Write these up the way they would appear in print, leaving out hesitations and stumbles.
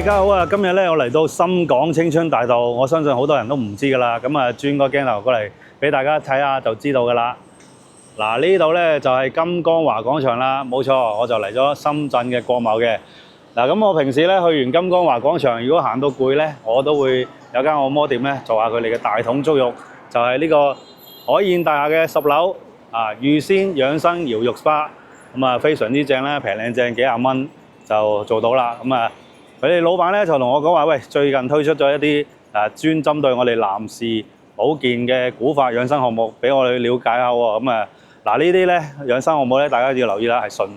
家好啊！今日咧我嚟到深港青春大道，我相信好多人都唔知噶啦。咁啊，轉個鏡頭過嚟俾大家睇下就知道噶啦。嗱，呢度咧就係金光華廣場啦，冇錯，我就嚟咗深圳嘅國貿嘅。嗱，咁我平時咧去完金光華廣場，如果行到攰咧，我都會有間按摩店咧做下佢哋嘅大桶足浴，就係呢個海燕大廈嘅10樓啊，御仙養生搖浴 SPA， 咁啊非常之正咧，平靚正，幾廿蚊就做到啦。咁啊〜佢哋老闆咧就同我講話，喂，最近推出咗一啲專針對我哋男士保健嘅古法養生項目，俾我哋了解下喎。咁嗱呢啲咧養生項目咧，大家要留意啦，係純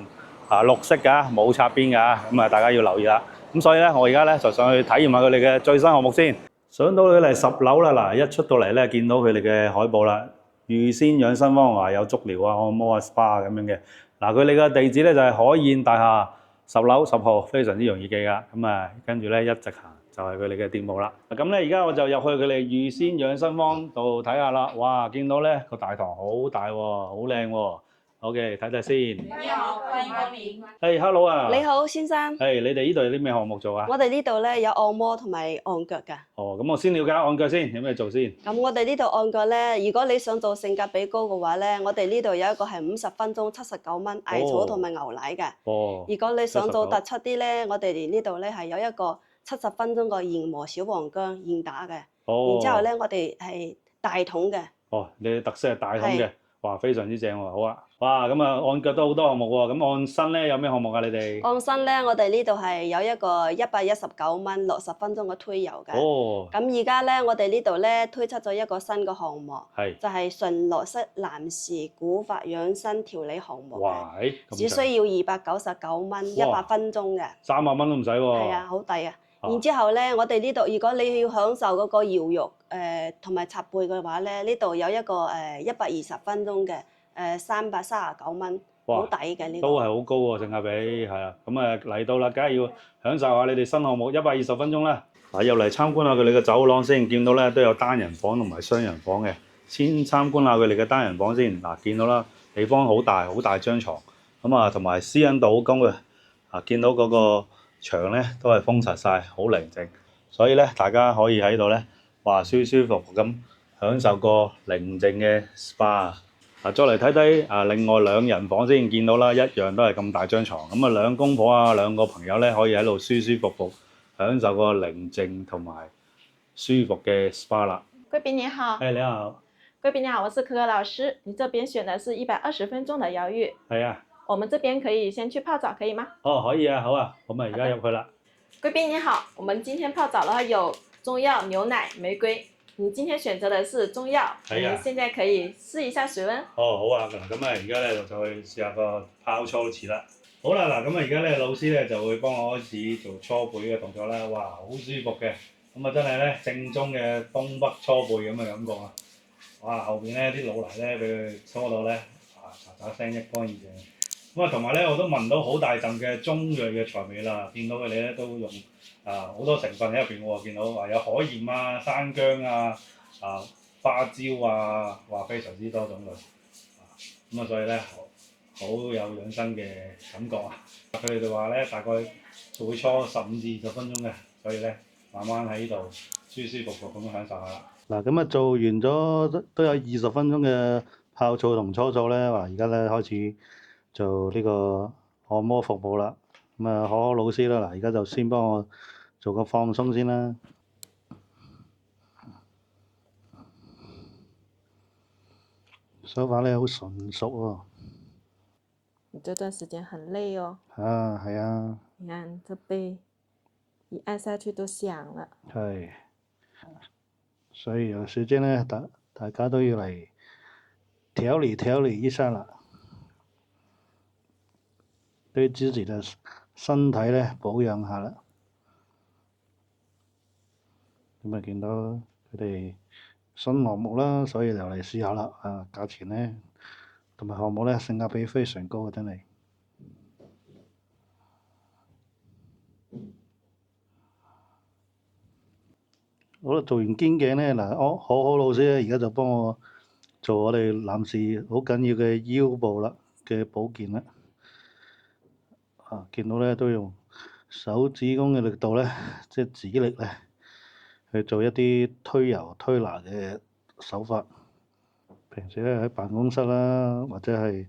綠色㗎，冇擦邊㗎。咁大家要留意啦。咁所以咧，我而家咧就上去體驗下佢哋嘅最新項目先。上到佢嚟10樓啦，嗱一出到嚟咧，見到佢哋嘅海報啦，御仙養生方話有足療啊、按摩啊、SPA 咁樣嘅。嗱，佢哋嘅地址咧就係海燕大廈10樓10號，非常之容易記㗎。咁跟住咧一直行就係佢哋嘅店鋪啦。咁咧而家我就入去佢哋御仙養生坊度睇下啦。哇，見到咧個大堂好大喎，好靚喎。OK，睇睇先。你好，歡迎光臨。係，hello 啊。你好，先生。係，你哋呢度有啲咩項目做啊？我哋呢度咧有按摩同埋按腳㗎。哦，咁我先了解按腳先，有咩做先？咁我哋呢度按腳咧，如果你想做性價比高嘅話咧，我哋呢度有一個係50分鐘79蚊，艾草同埋牛奶嘅。哦。如果你想做突出啲咧，我哋呢度咧係有一個70分鐘個現磨小黃薑現打嘅。哦。然之後咧，我哋係大桶嘅。哦，你嘅特色係大桶嘅，哇，非常之正喎，好啊。哇，咁按腳都好多項目喎，咁按身咧有咩項目啊？你哋？按身咧，我哋呢度係有一個119蚊60分鐘嘅推油嘅。哦。咁而家咧，我哋呢度咧推出咗一個新嘅項目，係就係純綠色男士古法養生調理項目哇，只需要299蚊100分鐘嘅。300蚊都唔使喎。係啊，好抵啊！然之後咧，我哋呢度如果你要享受嗰個搖浴同埋擦背嘅話咧，呢度有一個120分鐘嘅339蚊，好抵嘅呢個。都係好高喎，性價比係啊。咁嚟到啦，梗係要享受下你哋新項目120分鐘啦。嗱，入嚟參觀下佢哋嘅走廊先，見到咧都有單人房同埋雙人房嘅。先參觀下佢哋嘅單人房先。嗱，見到啦，地方好大，好大張床。同埋私隱度好高嘅。見到嗰個牆咧都係封實晒，好寧靜。所以咧，大家可以喺度咧話舒舒服服咁享受個寧靜嘅 SPA。再嚟睇睇另外2人房先，見到啦，一樣都係咁大張床。咁2公婆啊，2個朋友咧可以喺度舒舒服服享受個寧靜同埋舒服嘅 SPA 啦。貴賓你好。你好。貴賓你好，我是可可老師。你這邊選的是120分鐘的療癒。係啊。我們這邊可以先去泡澡，可以嗎？哦，可以啊，好啊，咁而家入去啦。貴賓你好，我們今天泡澡的話有中藥、牛奶、玫瑰。你今天選擇的是中藥，我們現在可以試一下水溫。哦，好啊，嗱，咁而家咧就去試下個泡搓池啦。好啦，嗱，咁而家咧老師咧就會幫我開始做搓背嘅動作啦。哇，好舒服嘅，咁真係咧正宗嘅東北搓背咁嘅感覺啊！哇，後邊咧啲老泥咧俾佢搓到咧喳喳聲一乾二淨。同埋咧我都聞到好大陣嘅中藥嘅財味啦，見到佢哋咧都用好多成分喺入邊喎，見到話有海鹽啊、生薑啊、花椒啊，話非常之多種類，所以咧好有養生嘅感覺啊！佢哋就話咧大概會搓15至20分鐘嘅，所以咧慢慢喺呢度舒舒服服咁樣享受下啦。嗱，咁做完咗都有20分鐘嘅泡澡同搓澡咧，而家咧開始做呢個按摩服務啦。可可老師啦，嗱，而家就先幫我做個放鬆先啦。手法咧好純熟喎。你這段時間很累哦。係啊。你看這背一按下去都響了。係。所以有時間咧，大家都要嚟調理一下啦，對自己的身體咧保養下啦。咁見到佢哋新項目啦，所以就嚟試下啦。價錢咧同埋項目咧性價比非常高，真係。好啦，做完肩頸咧，可可老師咧而家就幫我做我哋男士好緊要嘅腰部啦嘅保健啦。見到咧都用手指公嘅力度咧，即係指力咧，去做一啲推油推拿嘅手法。平時咧喺辦公室啦，或者係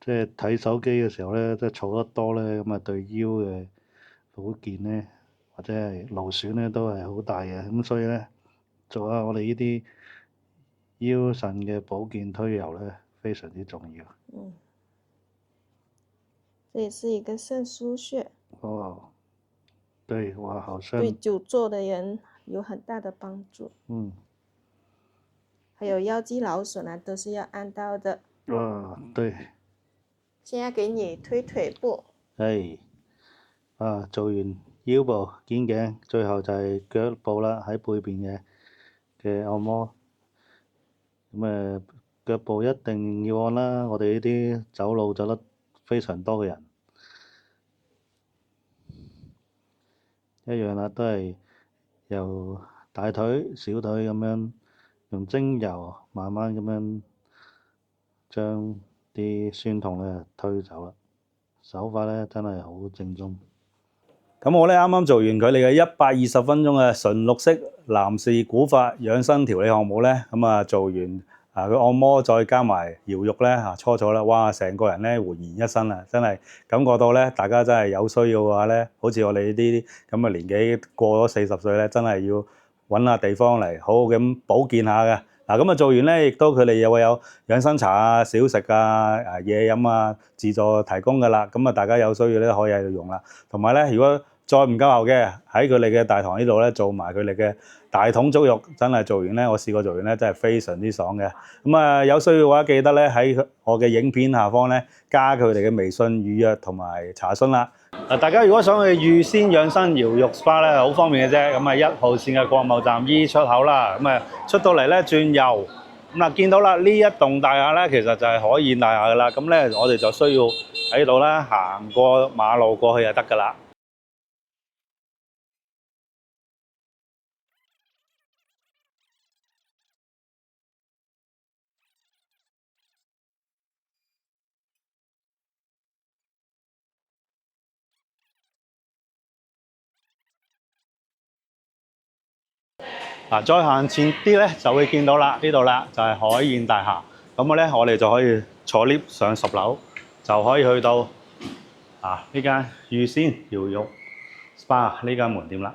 即係睇手機嘅時候咧，即係坐得多咧，咁啊對腰嘅保健咧，或者係勞損咧都係好大嘅。咁所以咧，做下我哋呢啲腰腎嘅保健推油咧，非常之重要。這也是一個腎腧穴。哦，對，哇，好像對久坐的人有很大的幫助。還有腰肌勞損啊，都是要按到的。對。現在給你推腿部。係。做完腰部、肩頸，最後就係腳部啦，喺背邊嘅按摩。咁腳部一定要按啦，我哋呢啲走路走得非常多嘅人，一樣啦，都係由大腿、小腿咁樣用精油慢慢咁樣將啲酸痛咧推走啦。手法咧真係好正宗。咁我咧啱啱做完佢哋嘅120分鐘嘅純綠色男士古法養生調理項目咧，咁啊做完佢按摩再加埋搖肉咧搓咗啦，哇！成個人咧煥然一新啊，真係感覺到咧，大家真係有需要嘅話咧，好似我哋呢啲咁嘅年紀過咗40歲咧，真係要揾下地方嚟好好咁保健下嘅。嗱，咁啊做完咧，亦都佢哋又會有養生茶啊、小食啊、嘢飲啊，自助提供噶啦。咁啊，大家有需要咧可以喺度用啦。同埋咧，如果再唔夠喉嘅，喺佢哋嘅大堂呢度咧做埋佢哋嘅大桶足浴，真係做完咧，我試過做完咧，真係非常之爽嘅。咁啊，有需要嘅話，記得咧喺我嘅影片下方咧加佢哋嘅微信預約同埋查詢啦。大家如果想去預先養生搖肉 SPA 咧，好方便嘅啫。咁啊，1號線嘅國貿站 E 出口啦。咁啊，出到嚟咧轉右，咁見到啦，呢一棟大廈咧，其實就係海燕大廈噶啦。咁咧，我哋就需要喺度咧行過馬路過去就得噶啦。再行前啲咧，就會見到啦，呢度啦就係海燕大廈。咁我哋就可以坐 lift 上10樓，就可以去到呢間預先搖肉 SPA 呢間門店啦。